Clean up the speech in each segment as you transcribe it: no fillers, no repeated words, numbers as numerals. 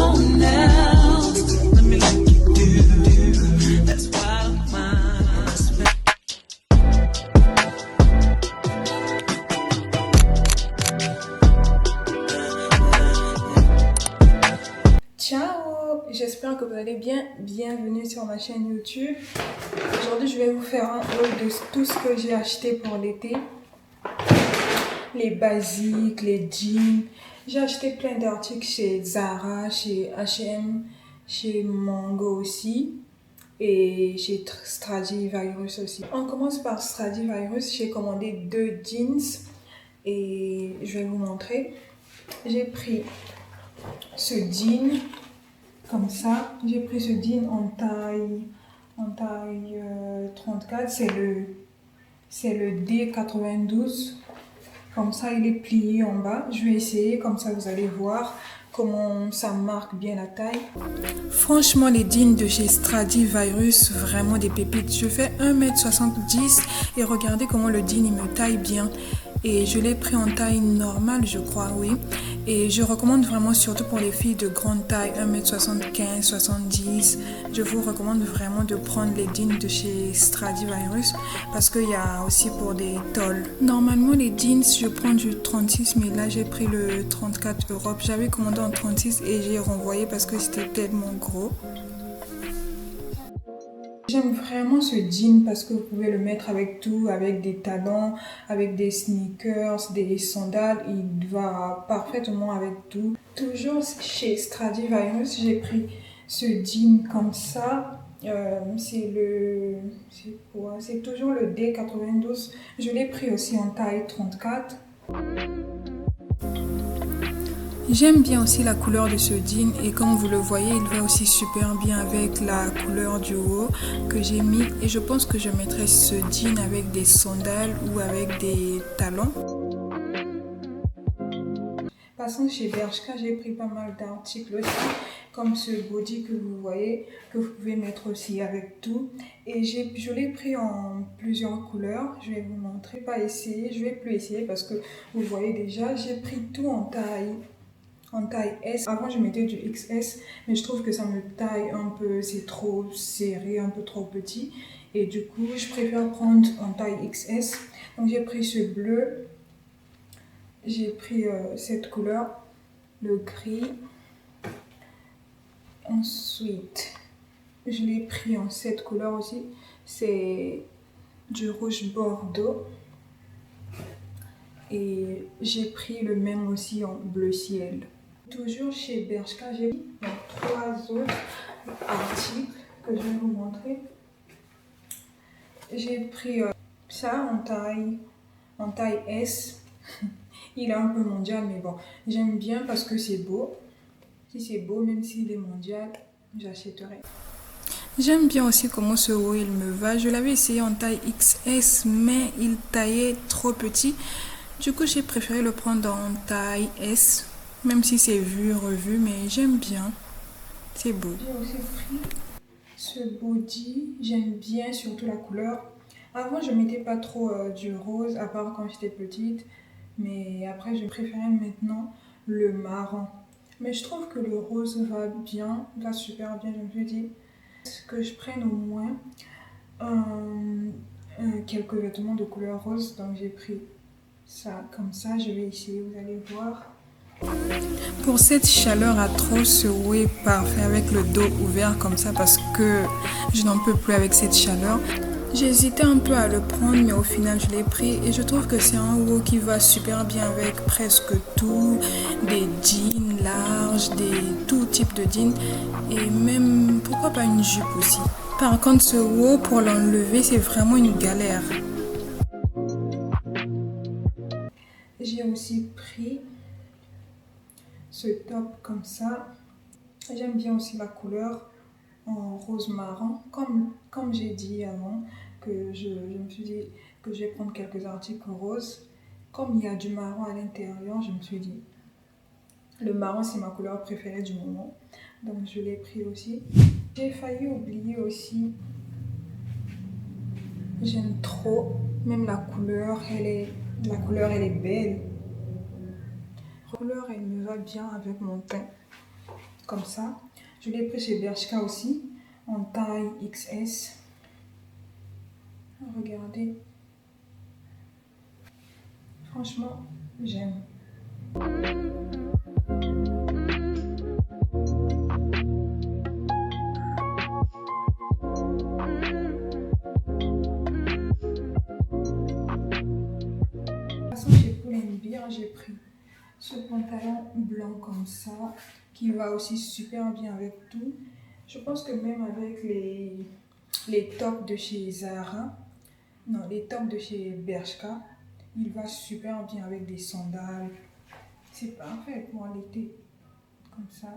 on now. Let me like you do. That's wild mind. Ciao, j'espère que vous allez bien. Bienvenue sur ma chaîne YouTube. Aujourd'hui, je vais vous faire un haul de tout ce que j'ai acheté pour l'été. Les basiques, les jeans. J'ai acheté plein d'articles chez Zara, chez H&M, chez Mango aussi et chez Stradivarius aussi. On commence par Stradivarius. J'ai commandé 2 jeans et je vais vous montrer. J'ai pris ce jean comme ça. J'ai pris ce jean en taille 34. C'est le D92. Comme ça, il est plié en bas. Je vais essayer, comme ça vous allez voir comment ça marque bien la taille. Franchement, les jeans de chez Stradivarius, vraiment des pépites. Je fais 1m70 et regardez comment le jean il me taille bien. Et je l'ai pris en taille normale, je crois, oui. Et je recommande vraiment, surtout pour les filles de grande taille, 1m75, 70. Je vous recommande vraiment de prendre les jeans de chez Stradivarius parce qu'il y a aussi pour des tolls. Normalement, les jeans, je prends du 36, mais là, j'ai pris le 34 Europe. J'avais commandé en 36 et j'ai renvoyé parce que c'était tellement gros. J'aime vraiment ce jean parce que vous pouvez le mettre avec tout, avec des talons, avec des sneakers, des sandales. Il va parfaitement avec tout. Toujours chez Stradivarius, j'ai pris ce jean comme ça. C'est quoi? C'est toujours le D92. Je l'ai pris aussi en taille 34. J'aime bien aussi la couleur de ce jean et comme vous le voyez, il va aussi super bien avec la couleur du haut que j'ai mis et je pense que je mettrai ce jean avec des sandales ou avec des talons. Passons chez Bershka, j'ai pris pas mal d'articles aussi, comme ce body que vous voyez, que vous pouvez mettre aussi avec tout. Et je l'ai pris en plusieurs couleurs, je vais vous montrer, pas essayer, je vais plus essayer parce que vous voyez déjà, j'ai pris tout en taille S. Avant je mettais du XS, mais je trouve que ça me taille un peu, c'est trop serré, un peu trop petit. Et du coup, je préfère prendre en taille XS. Donc j'ai pris ce bleu, j'ai pris cette couleur, le gris. Ensuite, je l'ai pris en cette couleur aussi, c'est du rouge bordeaux. Et j'ai pris le même aussi en bleu ciel. Toujours chez Bershka, j'ai pris 3 autres articles que je vais vous montrer. J'ai pris ça en taille S. Il est un peu mondial, mais bon, j'aime bien parce que c'est beau. Si c'est beau, même s'il est mondial, j'achèterai. J'aime bien aussi comment ce haut il me va. Je l'avais essayé en taille XS, mais il taillait trop petit. Du coup, j'ai préféré le prendre en taille S, même si c'est vu, revu, mais j'aime bien. C'est beau. J'ai aussi pris ce body. J'aime bien surtout la couleur. Avant, je mettais pas trop du rose, à part quand j'étais petite. Mais après, je préférais maintenant le marron. Mais je trouve que le rose va bien, va super bien. Je me suis dit que je prenne au moins quelques vêtements de couleur rose. Donc j'ai pris ça comme ça. Je vais essayer, vous allez voir. Pour cette chaleur atroce, ce haut est parfait avec le dos ouvert comme ça parce que je n'en peux plus avec cette chaleur. J'ai hésité un peu à le prendre, mais au final je l'ai pris et je trouve que c'est un haut qui va super bien avec presque tout, des jeans larges, tout type de jeans et même pourquoi pas une jupe aussi. Par contre ce haut pour l'enlever c'est vraiment une galère. J'ai aussi pris ce top comme ça. J'aime bien aussi la couleur en rose marron, comme j'ai dit avant, que je me suis dit que je vais prendre quelques articles roses. Comme il y a du marron à l'intérieur, je me suis dit, le marron c'est ma couleur préférée du moment, donc je l'ai pris aussi. J'ai failli oublier aussi, j'aime trop, même la couleur elle est belle. La couleur elle me va bien avec mon teint. comme ça. Je l'ai pris chez Bershka aussi, en taille XS. Regardez. Franchement, j'aime. Chez Pull&Bear, j'ai pris ce pantalon blanc comme ça, qui va aussi super bien avec tout. Je pense que même avec les tops de chez Zara, non, les tops de chez Bershka, il va super bien avec des sandales. C'est parfait pour l'été, comme ça.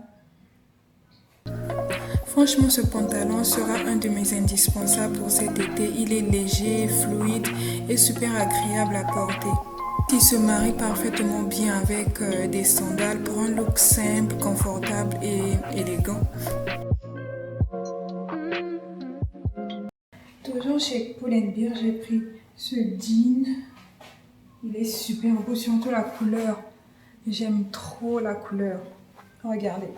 Franchement, ce pantalon sera un de mes indispensables pour cet été. Il est léger, fluide et super agréable à porter. Il se marie parfaitement bien avec des sandales pour un look simple, confortable et élégant. Toujours chez Pull&Bear, j'ai pris ce jean. Il est super beau, surtout la couleur. J'aime trop la couleur. Regardez.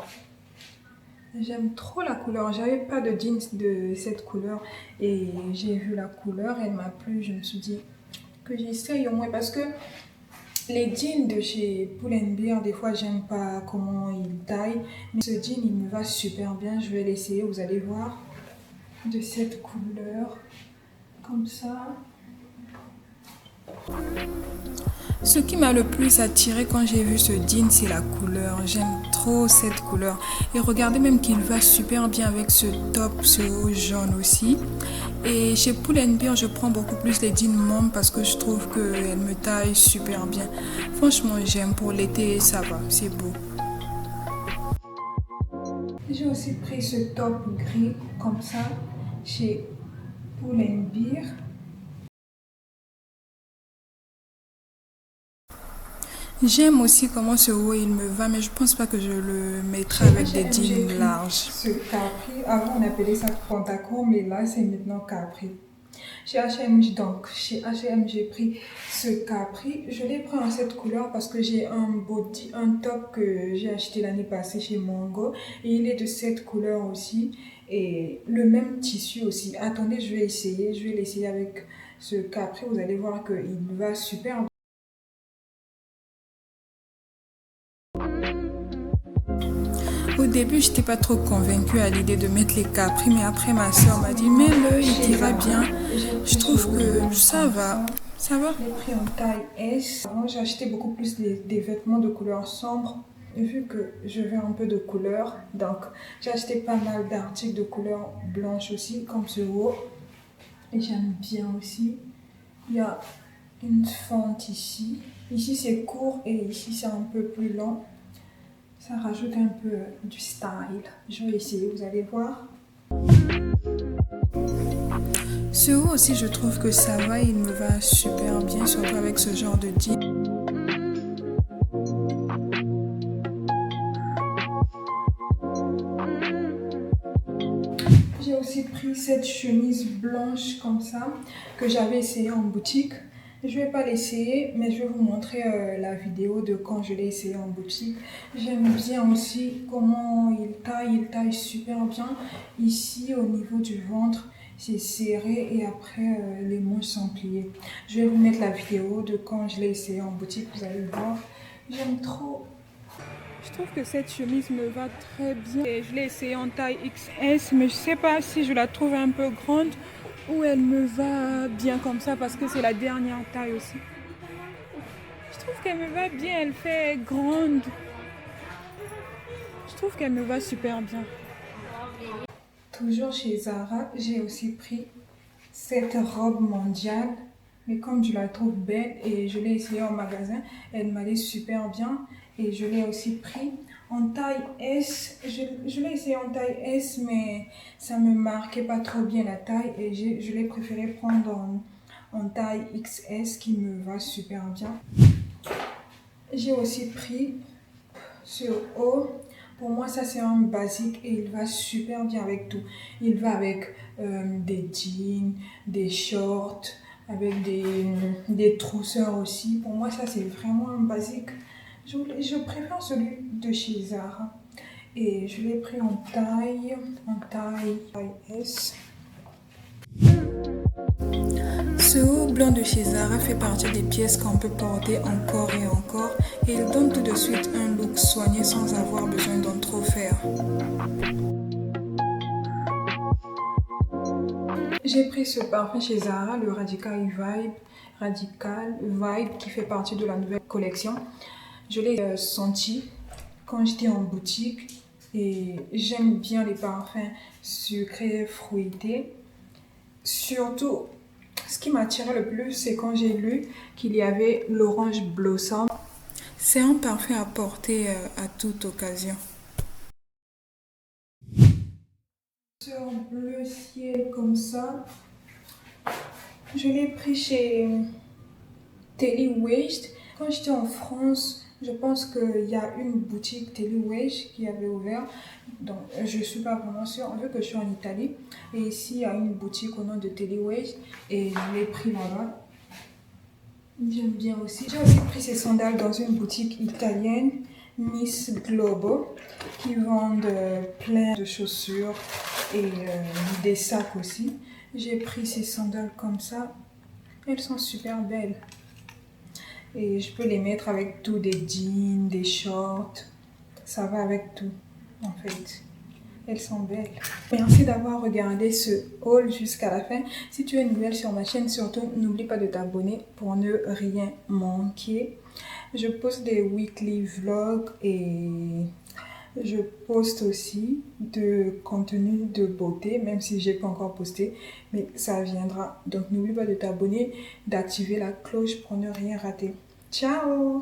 J'aime trop la couleur. J'avais pas de jeans de cette couleur et j'ai vu la couleur, elle m'a plu. Je me suis dit que j'essaye au moins parce que les jeans de chez Pull&Bear, des fois j'aime pas comment ils taillent. Mais ce jean il me va super bien. Je vais l'essayer, vous allez voir. De cette couleur, comme ça. Ce qui m'a le plus attiré quand j'ai vu ce jean, c'est la couleur. J'aime trop cette couleur. Et regardez même qu'il va super bien avec ce top, ce haut jaune aussi. Et chez Pull&Bear, je prends beaucoup plus les jeans mômes parce que je trouve qu'elles me taillent super bien. Franchement, j'aime pour l'été, ça va, c'est beau. J'ai aussi pris ce top gris comme ça chez Pull&Bear. J'aime aussi comment ce haut il me va, mais je pense pas que je le mettrai avec des jeans larges. Ce capri, avant on appelait ça pantacourt, mais là c'est maintenant capri. Chez H&M, j'ai pris ce capri. Je l'ai pris en cette couleur parce que j'ai un top que j'ai acheté l'année passée chez Mongo. Et il est de cette couleur aussi. Et le même tissu aussi. Attendez, je vais essayer. Je vais l'essayer avec ce capri. Vous allez voir qu'il va super bien. Au début, je n'étais pas trop convaincue à l'idée de mettre les capris, mais après ma soeur m'a dit mets-le, il ira bien. Je trouve que ça va. Ça va. Je l'ai pris en taille S. Avant, j'ai acheté beaucoup plus des vêtements de couleur sombre. Vu que je veux un peu de couleur, donc j'ai acheté pas mal d'articles de couleur blanche aussi, comme ce haut. Et j'aime bien aussi. Il y a une fente ici. Ici, c'est court et ici, c'est un peu plus long. Ça rajoute un peu du style. Je vais essayer, vous allez voir. Ce haut aussi, je trouve que ça va, il me va super bien, surtout avec ce genre de jean. J'ai aussi pris cette chemise blanche comme ça, que j'avais essayé en boutique. Je ne vais pas l'essayer, mais je vais vous montrer la vidéo de quand je l'ai essayé en boutique. J'aime bien aussi comment il taille super bien. Ici, au niveau du ventre, c'est serré et après, les manches sont pliées. Je vais vous mettre la vidéo de quand je l'ai essayé en boutique, vous allez voir. J'aime trop. Je trouve que cette chemise me va très bien. Et je l'ai essayé en taille XS, mais je ne sais pas si je la trouve un peu grande. Où elle me va bien comme ça parce que c'est la dernière taille aussi. Je trouve qu'elle me va bien, elle fait grande. Je trouve qu'elle me va super bien. Toujours chez Zara, j'ai aussi pris cette robe mondiale. Mais comme je la trouve belle et je l'ai essayée en magasin, elle m'allait super bien. Et je l'ai aussi pris en taille S. Je l'ai essayé en taille S, mais ça me marquait pas trop bien la taille. Et je l'ai préféré prendre en taille XS qui me va super bien. J'ai aussi pris ce haut. Pour moi, ça c'est un basique et il va super bien avec tout. Il va avec des jeans, des shorts, avec des trousseurs aussi. Pour moi, ça c'est vraiment un basique. Je préfère celui de chez Zara. Et je l'ai pris en taille S. Ce haut blanc de chez Zara fait partie des pièces qu'on peut porter encore et encore et il donne tout de suite un look soigné sans avoir besoin d'en trop faire. J'ai pris ce parfum chez Zara, le Radical Vibe qui fait partie de la nouvelle collection. Je l'ai senti quand j'étais en boutique et j'aime bien les parfums sucrés, fruités. Surtout, ce qui m'attirait le plus, c'est quand j'ai lu qu'il y avait l'Orange Blossom. C'est un parfum à porter à toute occasion. Sur bleu ciel comme ça, je l'ai pris chez Telly Waste. Quand j'étais en France, je pense qu'il y a une boutique Telly Waste qui avait ouvert. Donc, je ne suis pas vraiment sûre, vu que je suis en Italie. Et ici, il y a une boutique au nom de Telly Waste. Et je l'ai pris là-bas. J'aime bien aussi. J'ai aussi pris ces sandales dans une boutique italienne, Miss Globo, qui vendent plein de chaussures et des sacs aussi. J'ai pris ces sandales comme ça. Elles sont super belles. Et je peux les mettre avec tout, des jeans, des shorts. Ça va avec tout, en fait. Elles sont belles. Merci d'avoir regardé ce haul jusqu'à la fin. Si tu es nouvelle sur ma chaîne, surtout, n'oublie pas de t'abonner pour ne rien manquer. Je poste des weekly vlogs et je poste aussi de contenu de beauté, même si je n'ai pas encore posté, mais ça viendra. Donc n'oublie pas de t'abonner, d'activer la cloche pour ne rien rater. Ciao!